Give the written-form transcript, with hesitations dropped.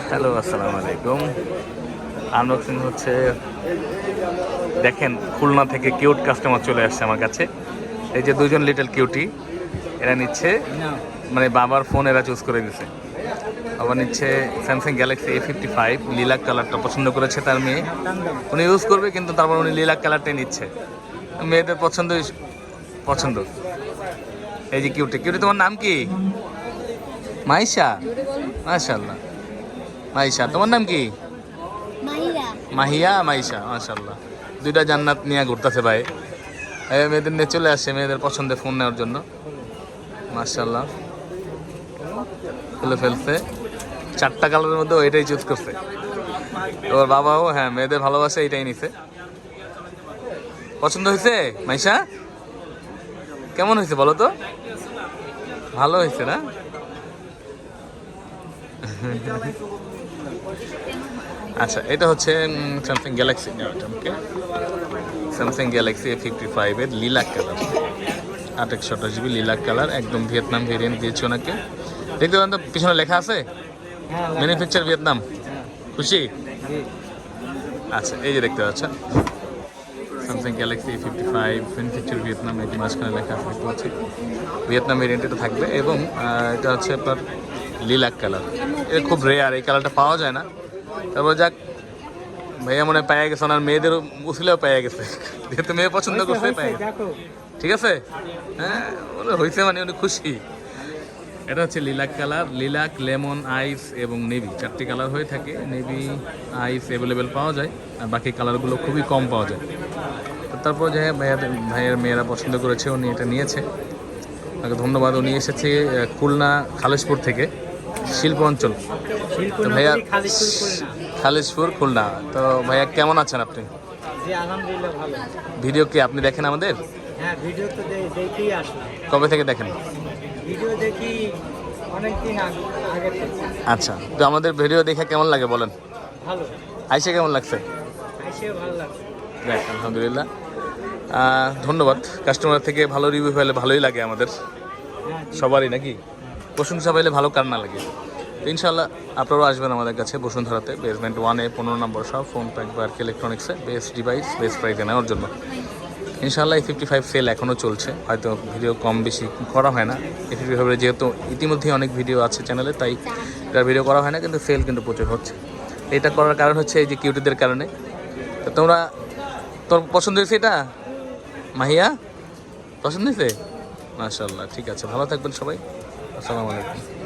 Hello, আসসালামু আলাইকুম। Unboxing হচ্ছে। দেখেন, খুলনা থেকে কিউট কাস্টমার চলে আসছে আমার কাছে। এই যে দুজন লিটল কিউটি, এরা নিচ্ছে, মানে বাবার ফোন এরা চুজ করে দিছে। বাবা নিচ্ছে স্যামসাং গ্যালাক্সি A55 লিলাক কালারটা পছন্দ করেছে তার মেয়ে। উনি ইউজ করবে, কিন্তু তারপর উনি লিলাক কালারটাই নিচ্ছে। মেয়েদের পছন্দ। এই যে কিউটি কিউটি, তোমার নাম কি? মাইশা। মাশাআল্লাহ। মাইশা, তোমার নাম কি? মাহিয়া। মাইশা, মাশাআল্লাহ। দুইটা জান্নাত নিয়ে ঘুরতেছে ভাই। মেয়েদের নিয়ে চলে আসছে মেয়েদের পছন্দের ফোন নেওয়ার জন্য। মাশাআল্লাহ, খুলে ফেলছে। 4টা কালারের মধ্যে এটাই চুজ করছে। ওর বাবাও মেয়েদের ভালোবাসে, এটাই নিছে। পছন্দ হয়েছে মাইশা? কেমন হয়েছে বলো তো? ভালো হয়েছে না? আচ্ছা, এটা হচ্ছে Samsung Galaxy. Samsung Galaxy A55 এর lilac colour, 828GB lilac colour, একদম ভিয়েতনাম ভেরিয়েন্ট দিয়েছে ওনাকে। দেখতে পারেন তো, পিছনে লেখা আছে ম্যানুফ্যাকচার ভিয়েতনাম। খুশি? আচ্ছা, এই যে দেখতে পাচ্ছেন Samsung Galaxy A55 manufacture Vietnam, এটি মাঝখানে লেখা আছে দেখতে পাচ্ছি। ভিয়েতনাম ভেরিয়েন্ট এটা থাকবে, এবং এটা হচ্ছে আপনার লিলাক কালার। এটা খুব রেয়ার, এই কালারটা পাওয়া যায় না। তারপর যাক, ভাইয়া মনে পাওয়া গেছে, ওনার মেয়েদের উছিলেও পাওয়া গেছে, যেহেতু মেয়ে পছন্দ করছে পাওয়া গেছে। ঠিক আছে, হয়েছে মানে উনি খুশি। এটা হচ্ছে লিলাক কালার, লিলাক, লেমন, আইস এবং নেভি, 4টি কালার হয়ে থাকে। নেভি, আইস অ্যাভেলেবেল পাওয়া যায়, আর বাকি কালারগুলো খুবই কম পাওয়া যায়। তারপর যে ভাইয়ের মেয়েরা পছন্দ করেছে, উনি এটা নিয়েছে। তাকে ধন্যবাদ। উনি এসেছে খুলনা খালেশপুর থেকে, শিল্প অঞ্চল। তো ভাইয়া, খালেশপুর, খুলনা। তো ভাইয়া কেমন আছেন আপনি? আলহামদুলিল্লাহ ভালো। ভিডিও কি আপনি দেখেন আমাদের? হ্যাঁ, ভিডিও তো দেখি আসলে। কবে থেকে দেখেন? ভিডিও দেখি অনেকদিন আগে থেকে। আচ্ছা, তো আমাদের ভিডিও দেখে কেমন লাগে বলেন? ভালো। আইসে কেমন লাগছে? আইসেও ভালো লাগছে। দেখ, আলহামদুলিল্লাহ, ধন্যবাদ। কাস্টমার থেকে ভালো রিভিউ পেলে ভালোই লাগে আমাদের সবারই, নাকি? প্রশংসা পাইলে ভালো কার না লাগে। তো ইনশাল্লাহ আপনারাও আসবেন আমাদের কাছে বসুন্ধরাতে, বেসমেন্ট 1-এ 15 নম্বর শপ, ফোন প্যাক বা ইলেকট্রনিক্সে, বেস্ট ডিভাইস বেস্ট প্রাইসে নেওয়ার জন্য। ইনশাআল্লাহ A55 সেল এখনও চলছে, হয়তো ভিডিও কম বেশি করা হয় না। A55 যেহেতু ইতিমধ্যেই অনেক ভিডিও আছে চ্যানেলে, তাই এটার ভিডিও করা হয় না, কিন্তু সেল কিন্তু প্রচুর হচ্ছে। এটা করার কারণ হচ্ছে এই যে কিউটিদের কারণে। তো তোর পছন্দ হয়েছে এটা? মাহিয়া পছন্দ হয়েছে? মাশাআল্লাহ, ঠিক আছে, ভালো থাকবেন সবাই। আসসালামু আলাইকুম।